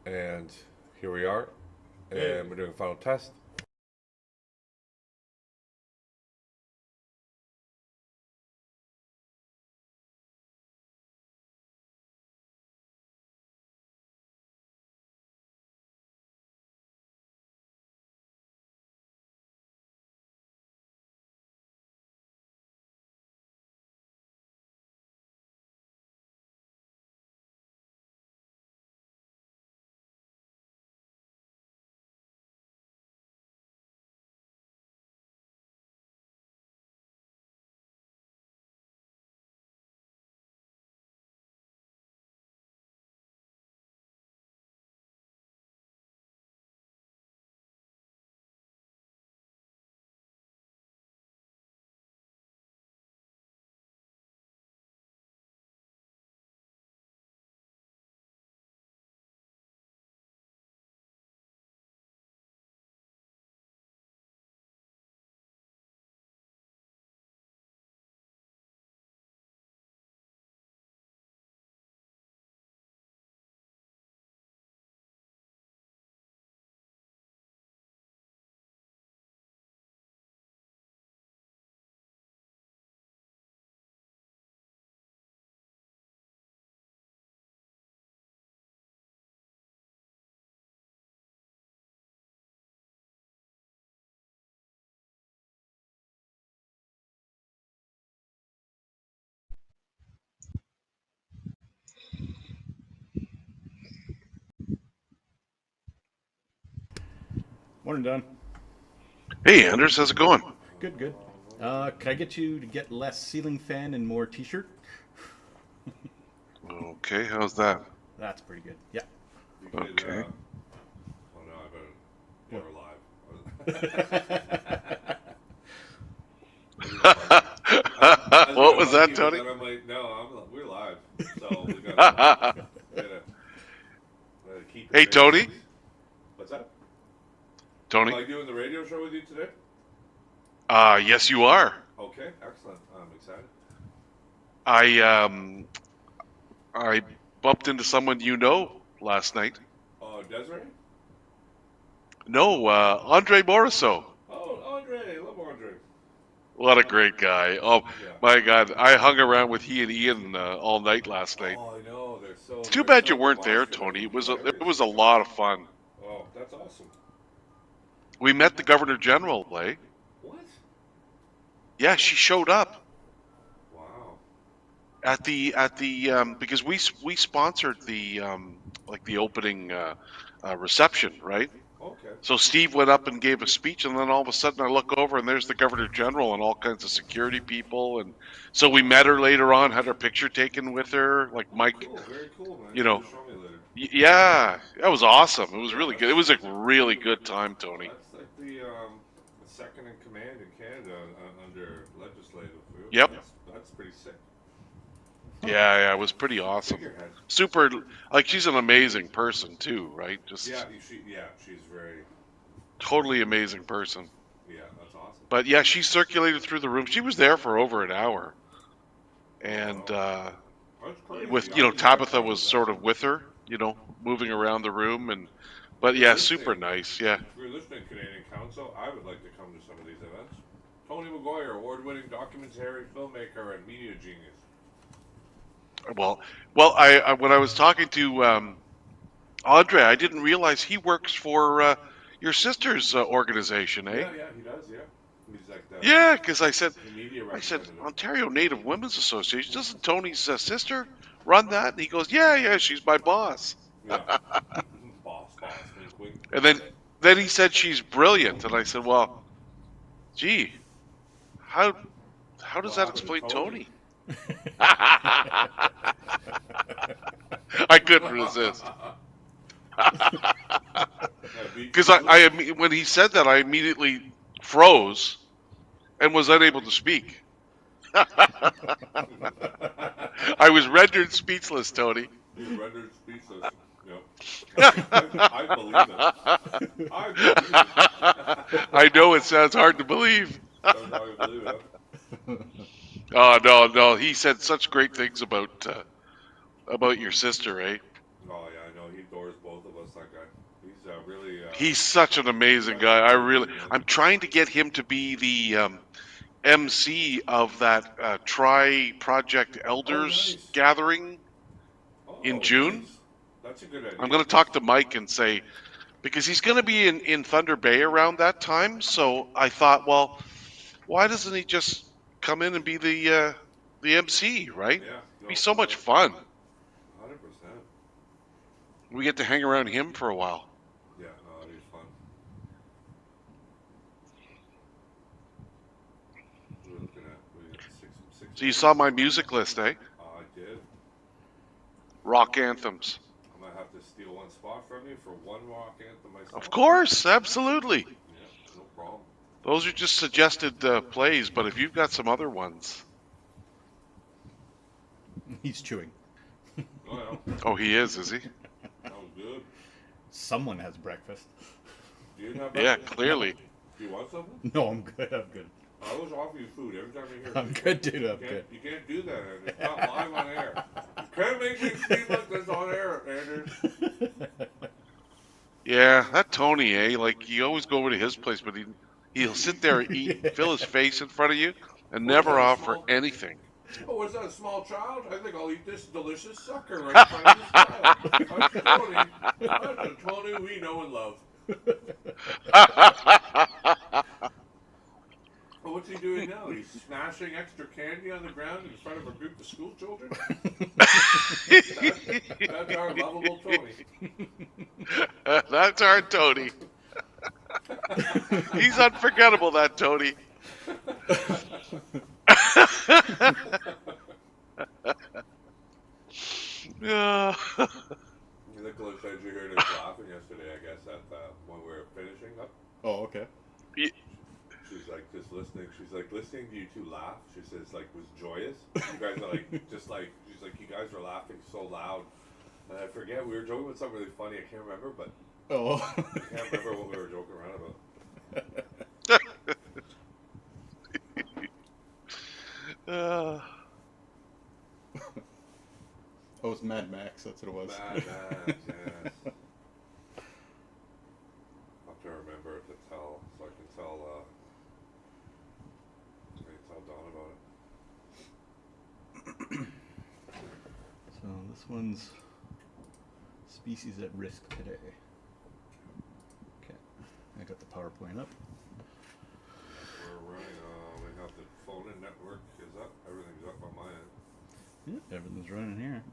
And here we are, and we're doing a final test. Morning, Don. Hey, Anders, how's it going? Good, good. Can I get you to get less ceiling fan and more t-shirt? Okay, how's that? That's pretty good. Yeah. You could, Okay. oh no, I better. Yeah, What? we're live. I was What gonna was bug that, you, but Tony? then I'm like, no, we're live, so we gotta keep it Hey, basics. Tony? What's that? Am Tony? I doing the radio show with you today? Yes, you are. Okay, excellent. I'm excited. I um I bumped into someone you know last night. Desiree? No, Andre Morisseau. Oh, Andre, love Andre. What a great guy. Oh Yeah. my God, I hung around with he and Ian all night last night. Oh, I know. It's too bad you So weren't there, demonstrative Tony. and It hilarious was a sometimes. lot of fun. Oh, that's awesome. We met the Governor General, eh? What? Yeah, she showed up. Wow. At the because we sponsored the like the opening reception, right? Okay. So Steve went up and gave a speech, and then all of a sudden I look over and there's the Governor General and all kinds of security people, and so we met her later on, had our picture taken with her, like Oh, Mike, cool. Very cool, man. you You have know. to show me later. Yeah, that was awesome. It was Yeah, really good. It was a really good time, Tony. that's like the second in command in Canada under legislative. Yep. That's pretty sick. Yeah, it was pretty awesome. Figurehead. Super, like she's an amazing person too, right? Just She's very. totally amazing person. Yeah, that's awesome. But yeah, she circulated through the room. She was there for over an hour, and Oh, that's crazy. with I didn't know that Tabitha she was was that. sort of with her, moving around the room, and If but you're yeah, super listening, nice. Yeah. if you're listening, Canadian Council, I would like to come to some of these events. Tony McGuire, award-winning documentary filmmaker and media genius. Well, I when I was talking to Andre, I didn't realize he works for your sister's organization, eh? Yeah, he does. Yeah, he's like Yeah, because the media I said representative. Ontario Native Women's Association. Doesn't Tony's sister run that? And he goes, yeah, she's my boss. Yeah, boss, wink, wink. And then he said she's brilliant, and I said, well, gee, how does What that happened to explain Tony? Tony? I couldn't resist because when he said that I immediately froze and was unable to speak. I was rendered speechless, Tony. He's rendered speechless. I believe it. I believe it. I know it sounds hard to believe. That's how I believe it. Oh no, he said such great things about your sister, eh? Oh yeah, I know. adores both of us. That guy. He's really. He's such an amazing guy. I'm trying to get him to be the MC of that Tri Project Elders nice. gathering in Oh, June. nice. That's a good idea. I'm going to talk to Mike and say, because he's going to be in Thunder Bay around that time. So I thought, well, why doesn't he just come in and be the MC, right? Yeah. It'd be so much fun. 100%. We get to hang around him for a while. Yeah, no, that'd be fun. We're looking at six. So you saw my music list, eh? I did. Rock anthems. I'm gonna have to steal one spot from you for one rock anthem myself. Of course, absolutely. Yeah, no problem. Those are just suggested plays, but if you've got some other ones. He's chewing. Oh, yeah. Oh, he is he? Sounds good. Someone has breakfast. Do you have Yeah, breakfast? clearly. Do you want something? No, I'm good. I'm good. I always offer you food every time you're here. I'm good, dude. I'm good. You can't do that, Anders. It's not live on air. You can't make me seem like this on air, Anders. Yeah, that Tony, eh? Like, you always go over to his place, but he'll sit there and eat, fill his face in front of you, and never offer anything. Oh, was that a small child? I think I'll eat this delicious sucker right in front of this child. That's Tony. That's the Tony we know and love. Well, what's he doing now? He's smashing extra candy on the ground in front of a group of school children? That's our lovable Tony. That's our Tony. He's unforgettable, that Tony. Yeah. Nicholas said you heard us laughing yesterday, I guess, at when we were finishing up. Oh, okay. She's like, just listening. She's like, listening to you two laugh. She says, like, was joyous. You guys are like, just like, she's like, you guys were laughing so loud. And I forget, we were joking about something really funny. I can't remember, but Oh. I can't remember what we were joking around about. Oh, it's Mad Max. That's what it was. Mad Max, yes. I'll have to remember to tell, so I can tell Don about it. So this one's species at risk today. Okay, I got the PowerPoint up. We're running, we have the phone and network is up. Everything's up on my end. Yeah, everything's running here.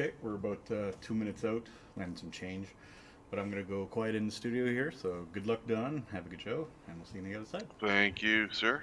Okay, we're about 2 minutes out, landing some change. But I'm going to go quiet in the studio here, so good luck, Don. Have a good show, and we'll see you on the other side. Thank you, sir.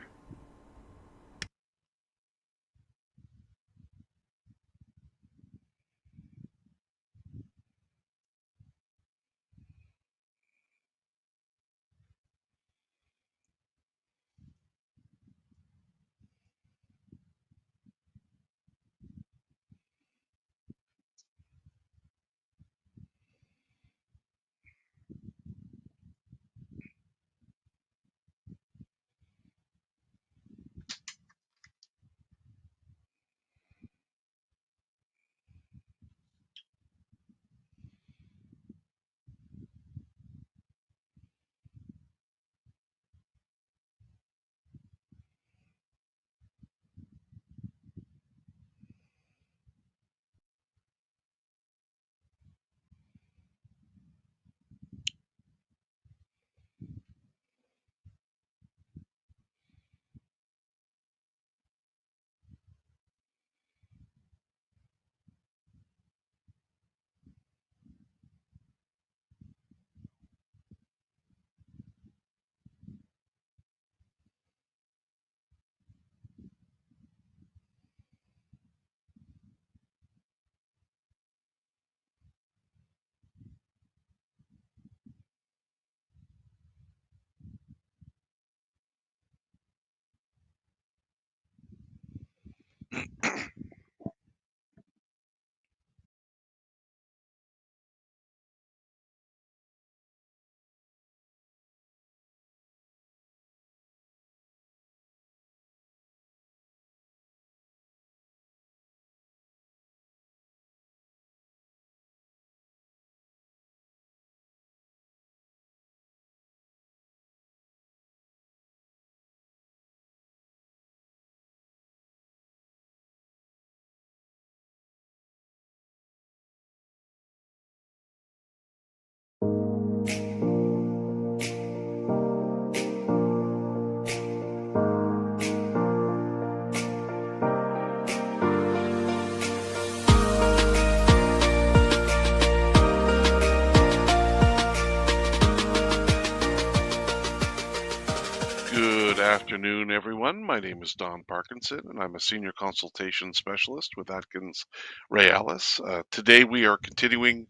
Good afternoon, everyone. My name is Don Parkinson, and I'm a Senior Consultation Specialist with Atkins Realis. Today, we are continuing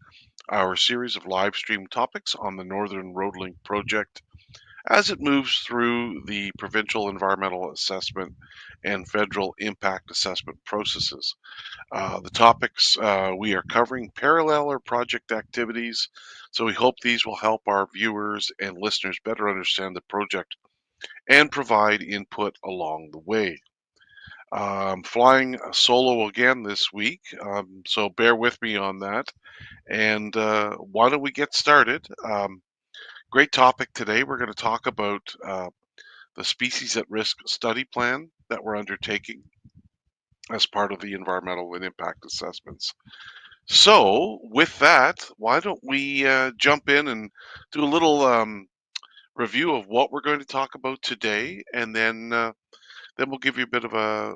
our series of live stream topics on the Northern Road Link project as it moves through the provincial environmental assessment and federal impact assessment processes. The topics we are covering parallel our project activities, so we hope these will help our viewers and listeners better understand the project and provide input along the way. I'm flying solo again this week, so bear with me on that. And why don't we get started? Great topic today. We're going to talk about the species at risk study plan that we're undertaking as part of the environmental and impact assessments. So, with that, why don't we jump in and do a little review of what we're going to talk about today, and then we'll give you a bit of a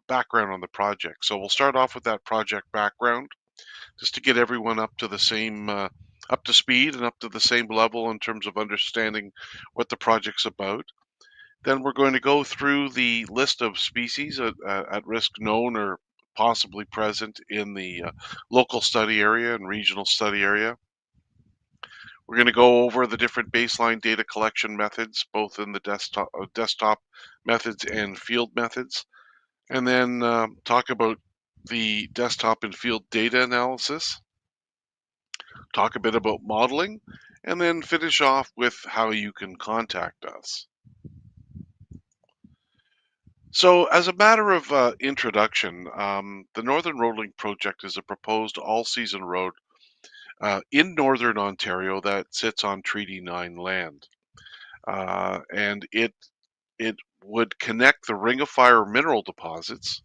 background on the project. So we'll start off with that project background, just to get everyone up to the same, up to speed and up to the same level in terms of understanding what the project's about. Then we're going to go through the list of species at risk known or possibly present in the local study area and regional study area. We're going to go over the different baseline data collection methods, both in the desktop methods and field methods, and then talk about the desktop and field data analysis, talk a bit about modeling, and then finish off with how you can contact us. So, as a matter of introduction, the Northern Road Link project is a proposed all-season road in Northern Ontario that sits on Treaty 9 land. And it would connect the Ring of Fire mineral deposits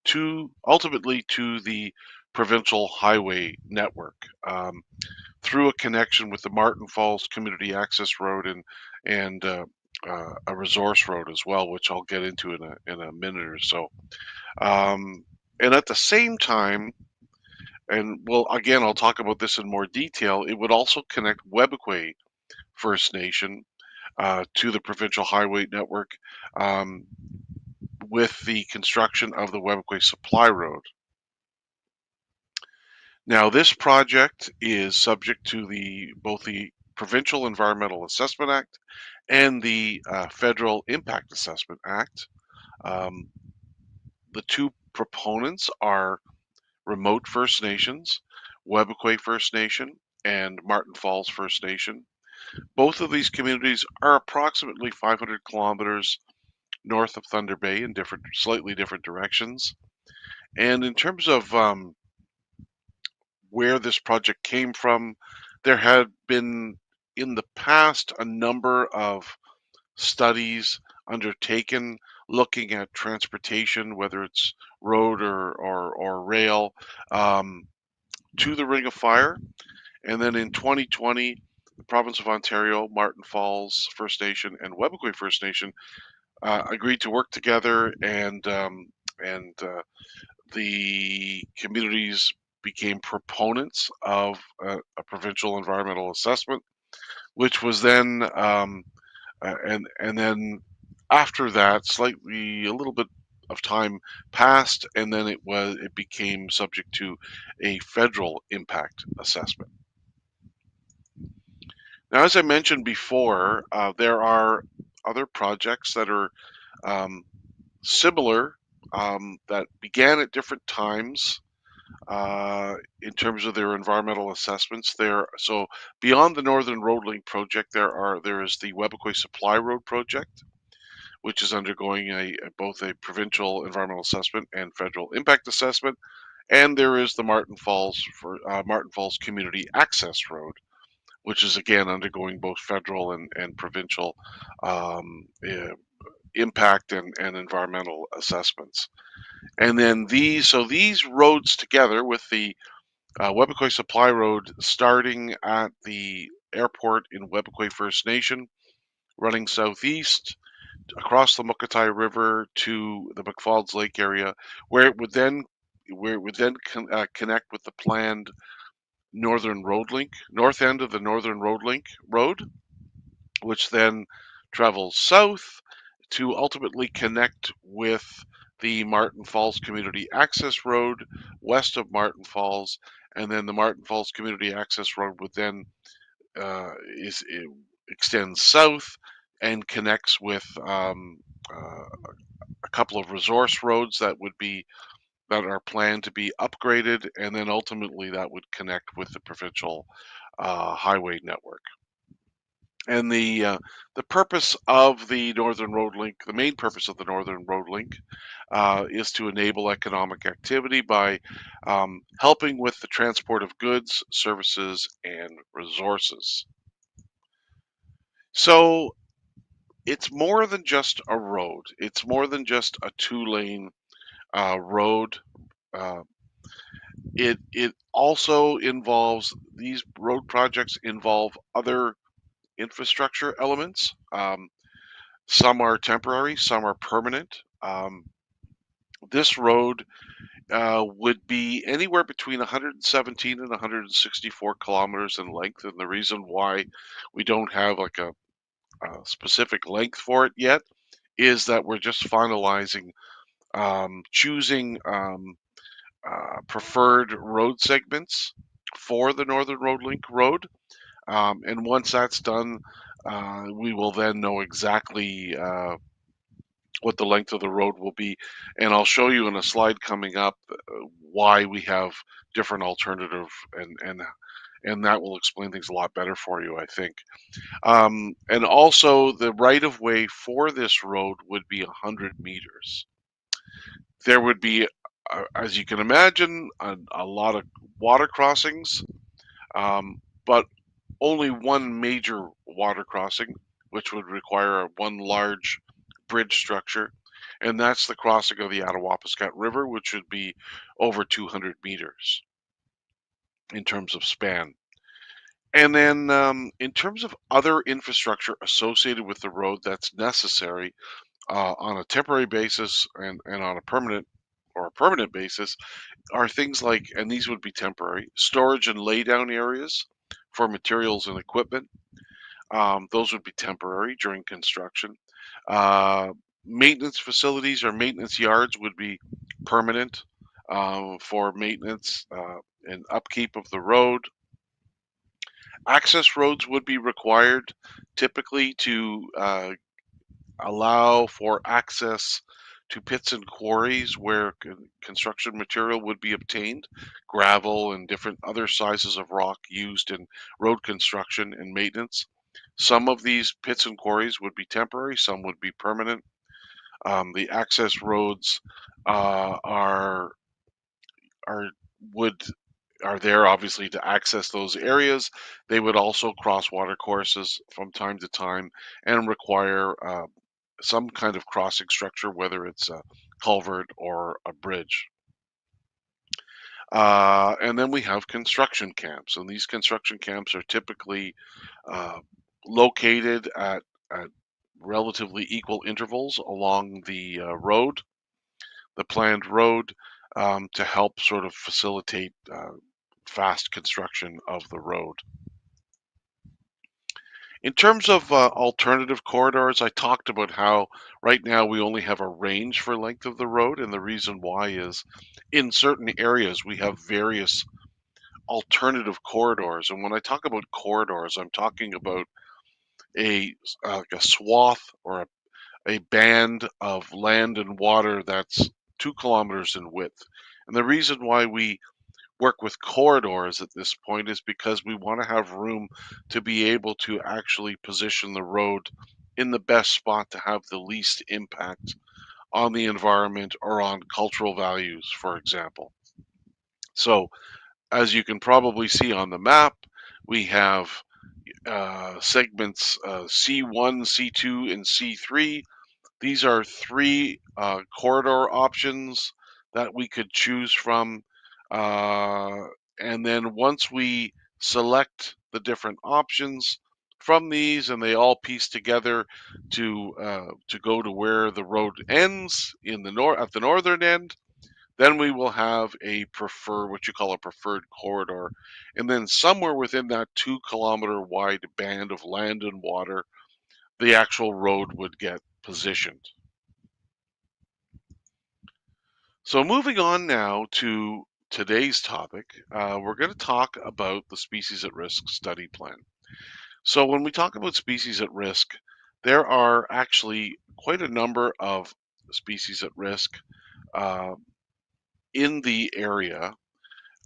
to ultimately to the provincial highway network through a connection with the Martin Falls Community Access Road and a resource road as well, which I'll get into in a minute or so. And at the same time, and well, again, I'll talk about this in more detail, it would also connect Webequie First Nation to the provincial highway network with the construction of the Webequie Supply Road. Now, this project is subject to both the Provincial Environmental Assessment Act and the Federal Impact Assessment Act. The two proponents are remote First Nations, Webequie First Nation, and Martin Falls First Nation. Both of these communities are approximately 500 kilometers north of Thunder Bay in slightly different directions. And in terms of where this project came from, there had been in the past a number of studies undertaken looking at transportation, whether it's road or rail, to the Ring of Fire. And then in 2020, the province of Ontario, Martin Falls First Nation, and Webequie First Nation agreed to work together, and the communities became proponents of a provincial environmental assessment, which was then and then after that, slightly a little bit of time passed, and then it became subject to a federal impact assessment. Now, as I mentioned before, there are other projects that are similar that began at different times in terms of their environmental assessments. So beyond the Northern Road Link project, there is the Webequie Supply Road project, which is undergoing both a provincial environmental assessment and federal impact assessment, and there is the Martin Falls Community Access Road, which is again undergoing both federal and provincial impact and environmental assessments. And then these roads together with the Webequie Supply Road starting at the airport in Webequie First Nation, running southeast across the Mukatai River to the McFalds Lake area, where it would then connect with the planned Northern Road Link, north end of the Northern Road Link road, which then travels south to ultimately connect with the Martin Falls Community Access Road west of Martin Falls, and then the Martin Falls Community Access Road would then extends south and connects with a couple of resource roads that are planned to be upgraded, and then ultimately that would connect with the provincial highway network. And the purpose of the Northern Road Link, the main purpose of the Northern Road Link, is to enable economic activity by helping with the transport of goods, services, and resources. So it's more than just a road. It's more than just a two-lane road. It also involves, these road projects involve other infrastructure elements. Some are temporary, some are permanent. This road would be anywhere between 117 and 164 kilometers in length, and the reason why we don't have like a specific length for it yet is that we're just finalizing choosing preferred road segments for the Northern Road Link road. And once that's done, we will then know exactly what the length of the road will be. And I'll show you in a slide coming up why we have different alternative, and that will explain things a lot better for you, I think. And also the right of way for this road would be 100 meters. There would be, as you can imagine, a lot of water crossings, but only one major water crossing, which would require one large bridge structure, and that's the crossing of the Attawapiskat River, which would be over 200 meters in terms of span. And then in terms of other infrastructure associated with the road that's necessary on a temporary basis and on a permanent basis are things like, and these would be temporary, storage and laydown areas for materials and equipment. Those would be temporary during construction. Maintenance facilities or maintenance yards would be permanent for maintenance and upkeep of the road. Access roads would be required typically to allow for access to pits and quarries where construction material would be obtained, gravel and different other sizes of rock used in road construction and maintenance. Some of these pits and quarries would be temporary, some would be permanent. The access roads are there obviously to access those areas. They would also cross water courses from time to time and require some kind of crossing structure, whether it's a culvert or a bridge. And then we have construction camps, and these construction camps are typically located at relatively equal intervals along the road, the planned road, to help sort of facilitate fast construction of the road. In terms of alternative corridors, I talked about how right now we only have a range for length of the road, and the reason why is in certain areas we have various alternative corridors. And when I talk about corridors, I'm talking about a swath or a band of land and water that's 2 kilometers in width. And the reason why we work with corridors at this point is because we want to have room to be able to actually position the road in the best spot to have the least impact on the environment or on cultural values, for example. So as you can probably see on the map, we have segments C1, C2, and C3. These are 3 corridor options that we could choose from. And then once we select the different options from these, and they all piece together to go to where the road ends in the at the northern end, then we will have a what you call a preferred corridor. And then somewhere within that 2 kilometer wide band of land and water, the actual road would get positioned. So moving on now to today's topic, we're going to talk about the Species at Risk study plan. So when we talk about species at risk, there are actually quite a number of species at risk uh, in the area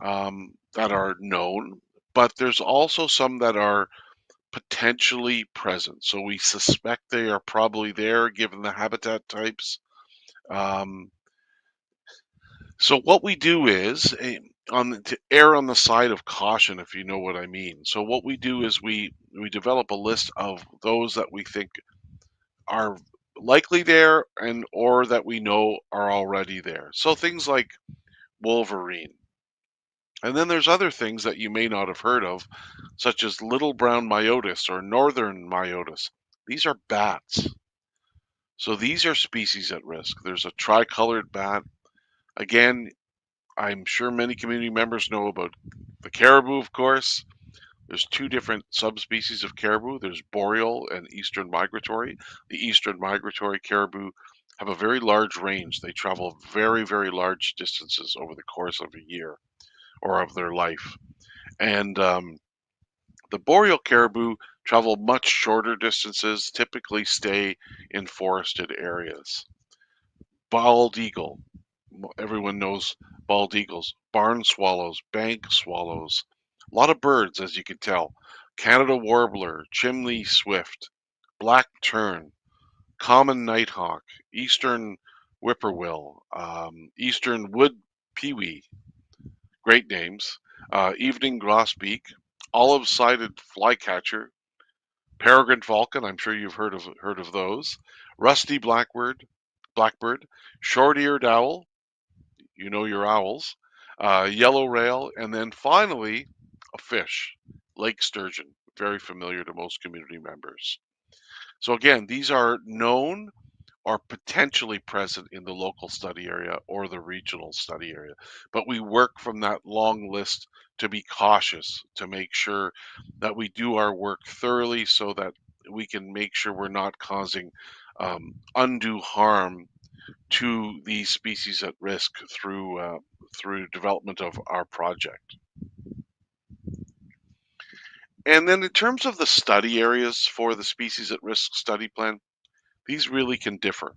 that are known, but there's also some that are potentially present. So we suspect they are probably there given the habitat types. So what we do is to err on the side of caution, if you know what I mean. So what we do is we develop a list of those that we think are likely there and or that we know are already there. So things like wolverine. And then there's other things that you may not have heard of, such as little brown myotis or northern myotis. These are bats. So these are species at risk. There's a tricolored bat. Again, I'm sure many community members know about the caribou, of course. There's 2 different subspecies of caribou. There's boreal and eastern migratory. The eastern migratory caribou have a very large range. They travel very, very large distances over the course of a year or of their life. And the boreal caribou travel much shorter distances, typically stay in forested areas. Bald eagle. Everyone knows bald eagles. Barn swallows, bank swallows. A lot of birds, as you can tell. Canada warbler, chimney swift, black tern, common nighthawk, eastern whippoorwill, eastern wood pewee, great names, evening grosbeak, olive-sided flycatcher, peregrine falcon. I'm sure you've heard of those. Rusty blackbird, short-eared owl. You know your owls. Yellow rail, and then finally a fish, lake sturgeon, very familiar to most community members. So again, these are known or potentially present in the local study area or the regional study area. But we work from that long list to be cautious, to make sure that we do our work thoroughly so that we can make sure we're not causing undue harm to these species at risk through development of our project. And then in terms of the study areas for the species at risk study plan, these really can differ.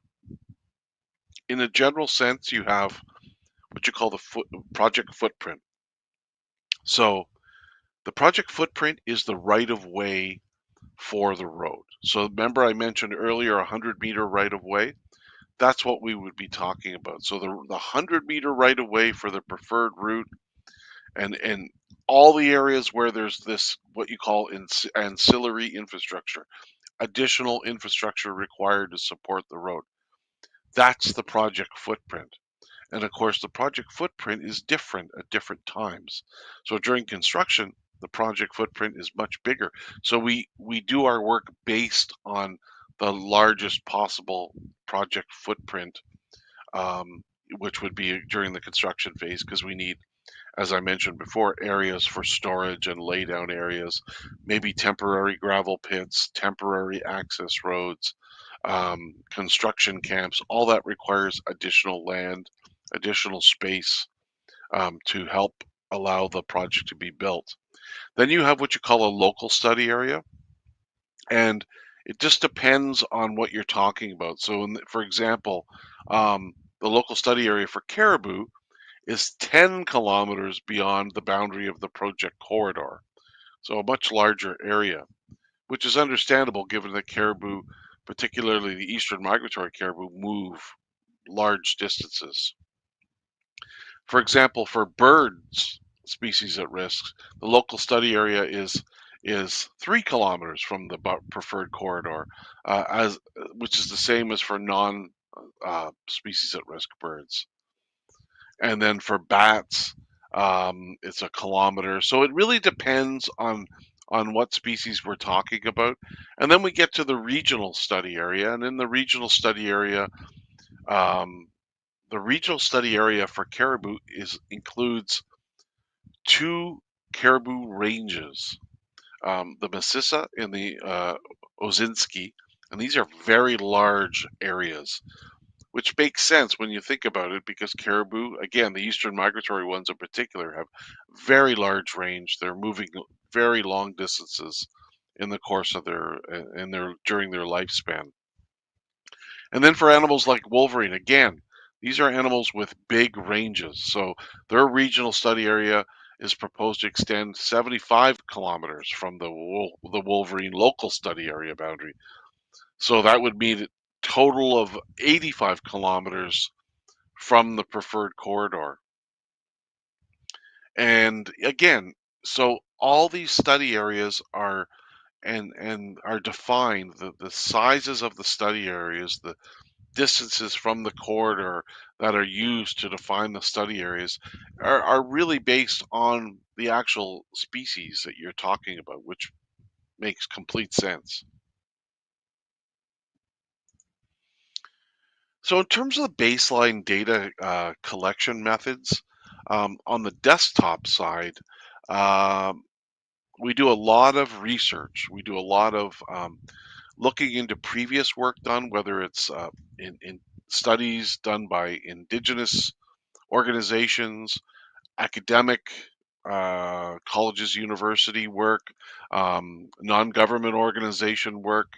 In a general sense, you have what you call the project footprint. So the project footprint is the right of way for the road. So remember I mentioned earlier 100-meter right of way? That's what we would be talking about. So the 100-meter right of way for the preferred route and all the areas where there's this what you call ancillary infrastructure, additional infrastructure required to support the road. That's the project footprint. And of course, the project footprint is different at different times. So during construction, the project footprint is much bigger. So we do our work based on the largest possible project footprint, which would be during the construction phase, because we need, as I mentioned before, areas for storage and lay down areas, maybe temporary gravel pits, temporary access roads, construction camps. All that requires additional land, additional space to help allow the project to be built. Then you have what you call a local study area, and it just depends on what you're talking about. So, for example, the local study area for caribou is 10 kilometers beyond the boundary of the project corridor. So a much larger area, which is understandable given that caribou, particularly the eastern migratory caribou, move large distances. For example, for birds species at risk, the local study area is 3 kilometers from the preferred corridor, which is the same as for non species at risk birds. And then for bats, it's a kilometer. So it really depends on what species we're talking about. And then we get to the regional study area, and in the regional study area, um, for caribou includes 2 caribou ranges, the Mississa and the Ozinski, and these are very large areas, which makes sense when you think about it because caribou, again, the eastern migratory ones in particular, have very large range. They're moving very long distances in the course of during their lifespan. And then for animals like wolverine, again, these are animals with big ranges. So their regional study area is proposed to extend 75 kilometers from the wolverine local study area boundary. So that would mean a total of 85 kilometers from the preferred corridor. And again, so all these study areas are are defined, the sizes of the study areas, the distances from the corridor that are used to define the study areas are really based on the actual species that you're talking about, which makes complete sense. So in terms of the baseline data collection methods, on the desktop side, um, we do a lot of research. We do a lot of looking into previous work done, whether it's in studies done by Indigenous organizations, academic colleges, university work, non-government organization work,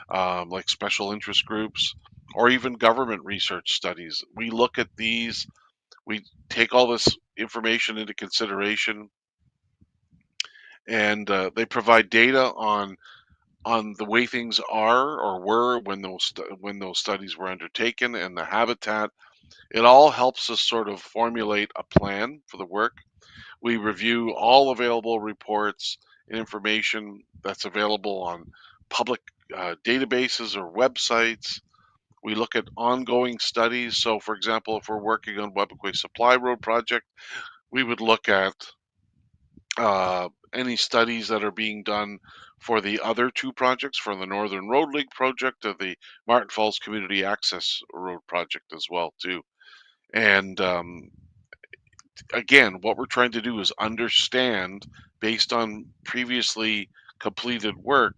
like special interest groups, or even government research studies. We look at these, we take all this information into consideration, and they provide data on the way things are or were when those studies were undertaken and the habitat. It all helps us sort of formulate a plan for the work. We review all available reports and information that's available on public databases or websites. We look at ongoing studies. So, for example, if we're working on Webequay Supply Road project, we would look at any studies that are being done for the other 2 projects, for the Northern Road Link project or the Martin Falls Community Access Road project as well too. And again, what we're trying to do is understand, based on previously completed work,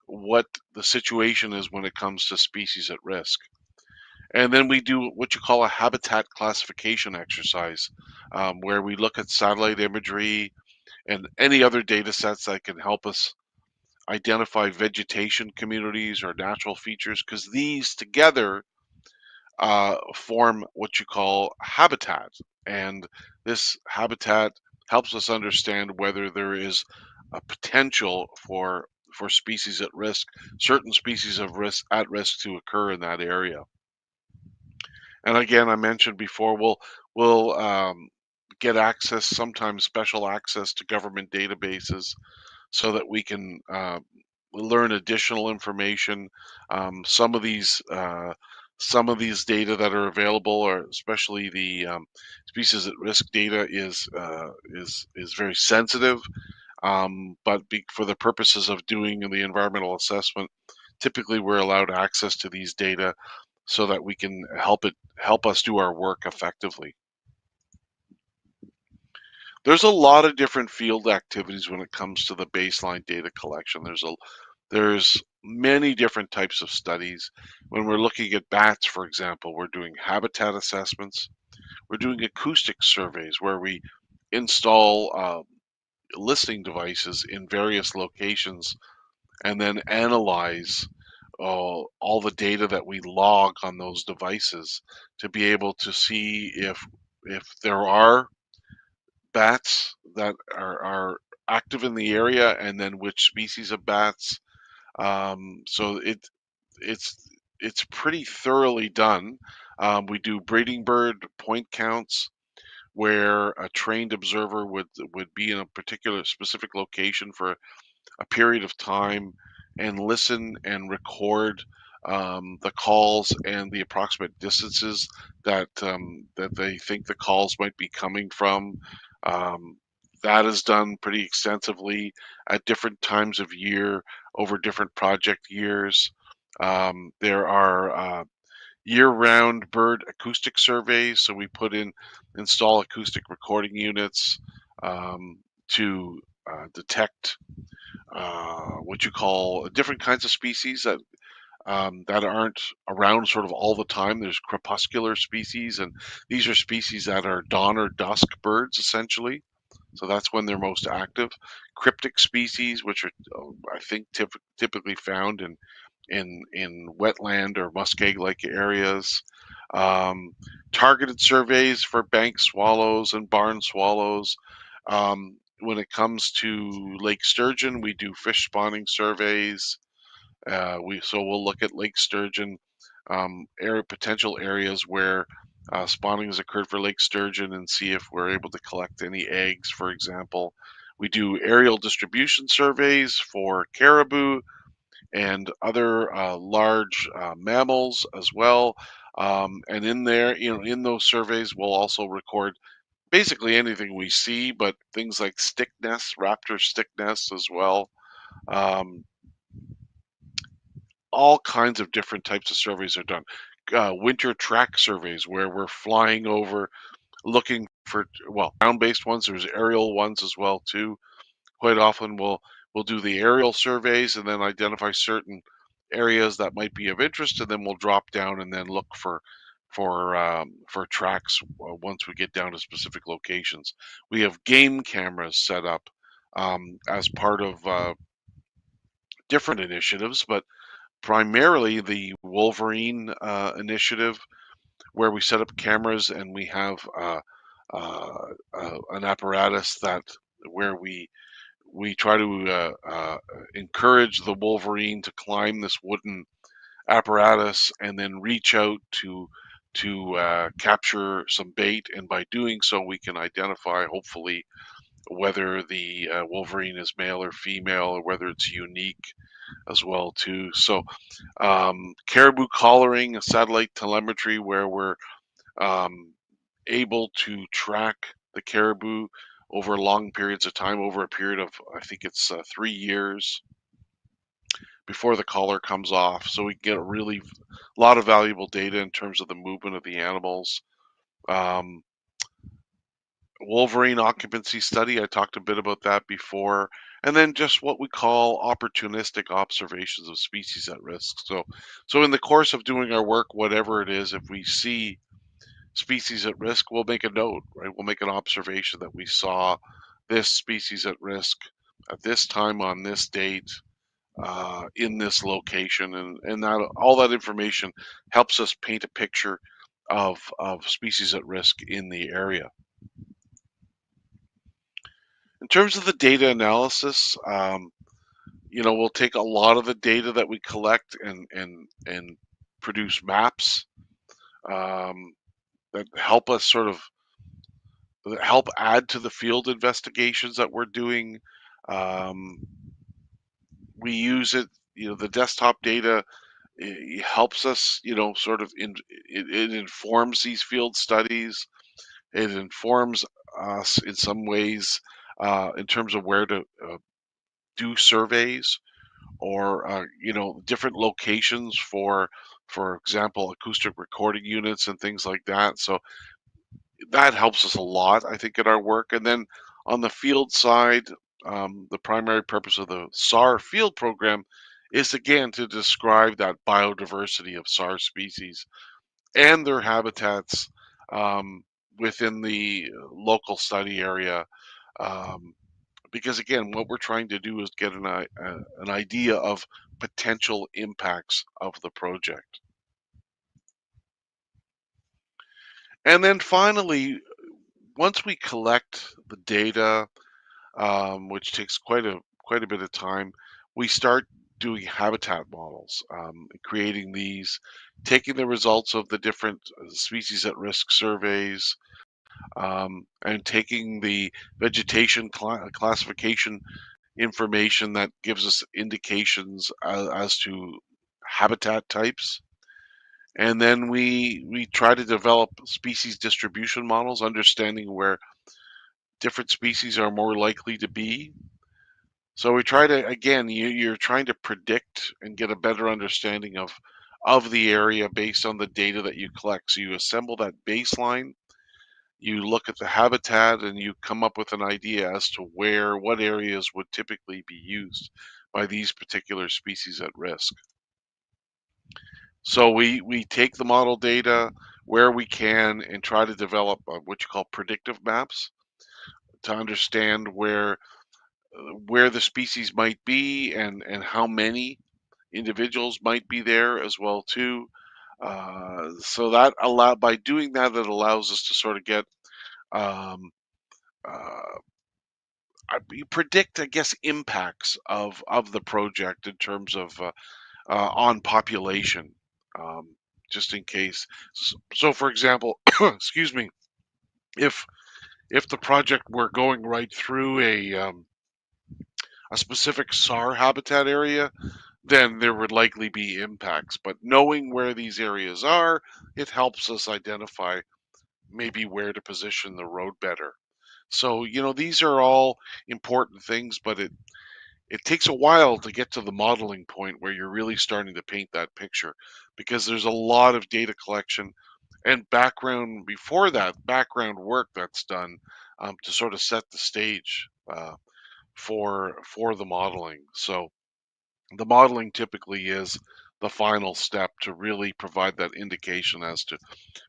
what the situation is when it comes to species at risk. And then we do what you call a habitat classification exercise, where we look at satellite imagery and any other data sets that can help us identify vegetation communities or natural features, because these together form what you call habitat. And this habitat helps us understand whether there is a potential for species at risk, certain species of risk at risk to occur in that area. And again, I mentioned before, we'll get access, sometimes special access to government databases, so that we can learn additional information. Some of these data that are available, or especially the species at risk data, is very sensitive. But for the purposes of doing the environmental assessment, typically we're allowed access to these data so that we can help us do our work effectively. There's a lot of different field activities when it comes to the baseline data collection. There's many different types of studies. When we're looking at bats, for example, we're doing habitat assessments. We're doing acoustic surveys where we install listening devices in various locations and then analyze all the data that we log on those devices to be able to see if there are bats that are active in the area, and then which species of bats. So it's pretty thoroughly done. We do breeding bird point counts where a trained observer would be in a particular specific location for a period of time and listen and record the calls and the approximate distances that they think the calls might be coming from. Um, that is done pretty extensively at different times of year over different project years. There are year-round bird acoustic surveys, so we install acoustic recording units to detect what you call different kinds of species that aren't around sort of all the time. There's crepuscular species, and these are species that are dawn or dusk birds, essentially. So that's when they're most active. Cryptic species, which are, I think, typically found in wetland or muskeg-like areas. Um, Targeted surveys for bank swallows and barn swallows. When it comes to Lake Sturgeon, we do fish spawning surveys. We'll look at Lake Sturgeon, potential areas where spawning has occurred for Lake Sturgeon, and see if we're able to collect any eggs, for example. We do aerial distribution surveys for caribou and other large mammals as well. And in there, in those surveys, we'll also record basically anything we see, but things like stick nests, raptor stick nests as well. Um, all kinds of different types of surveys are done. Winter track surveys where we're flying over looking for, well, ground-based ones. There's aerial ones as well too. Quite often we'll do the aerial surveys and then identify certain areas that might be of interest, and then we'll drop down and then look for tracks once we get down to specific locations. We have game cameras set up as part of different initiatives, but primarily the Wolverine initiative, where we set up cameras and we have an apparatus where we try to encourage the Wolverine to climb this wooden apparatus and then reach out to capture some bait, and by doing so we can identify hopefully whether the Wolverine is male or female, or whether it's unique as well too. So caribou collaring, satellite telemetry, where we're um, able to track the caribou over long periods of time, over a period of, I think it's 3 years before the collar comes off. So we get a really lot of valuable data in terms of the movement of the animals. Um, Wolverine occupancy study, I talked a bit about that before. And then just what we call opportunistic observations of species at risk. So in the course of doing our work, whatever it is, if we see species at risk, we'll make a note, right? We'll make an observation that we saw this species at risk at this time on this date in this location, and that all that information helps us paint a picture of species at risk in the area. In terms of the data analysis, we'll take a lot of the data that we collect and produce maps that help us help add to the field investigations that we're doing. Um, we use it, the desktop data helps us, it informs these field studies. It informs us in some ways in terms of where to do surveys, or different locations for example, acoustic recording units and things like that. So that helps us a lot, I think, in our work. And then on the field side, the primary purpose of the SAR field program is again to describe that biodiversity of SAR species and their habitats within the local study area, um, because again, what we're trying to do is get an idea of potential impacts of the project. And then finally, once we collect the data, which takes quite a bit of time, we start doing habitat models, creating these, taking the results of the different species at risk surveys, and taking the vegetation classification information that gives us indications as to habitat types. And then we try to develop species distribution models, understanding where different species are more likely to be. So we try to, again, you're trying to predict and get a better understanding of the area based on the data that you collect. So you assemble that baseline, you look at the habitat, and you come up with an idea as to what areas would typically be used by these particular species at risk. So we take the model data where we can and try to develop what you call predictive maps to understand where the species might be and how many individuals might be there as well too. So by doing that, it allows us to sort of get um, uh, you predict, I guess, impacts of the project in terms of on population, just in case. So for example, excuse me, if the project were going right through a specific SAR habitat area, then there would likely be impacts. But knowing where these areas are, it helps us identify maybe where to position the road better. So, these are all important things, but it takes a while to get to the modeling point where you're really starting to paint that picture, because there's a lot of data collection and background work that's done to sort of set the stage for the modeling. So the modeling typically is the final step to really provide that indication as to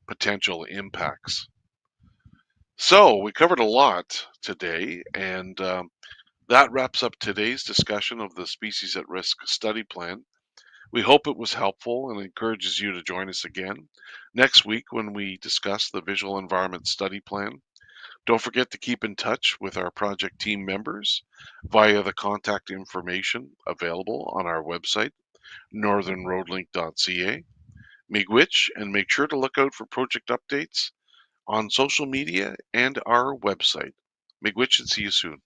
potential impacts. So we covered a lot today, and that wraps up today's discussion of the Species at Risk Study Plan. We hope it was helpful and encourages you to join us again next week when we discuss the Visual Environment Study Plan. Don't forget to keep in touch with our project team members via the contact information available on our website, northernroadlink.ca. Miigwech, and make sure to look out for project updates on social media and our website. Miigwech, and see you soon.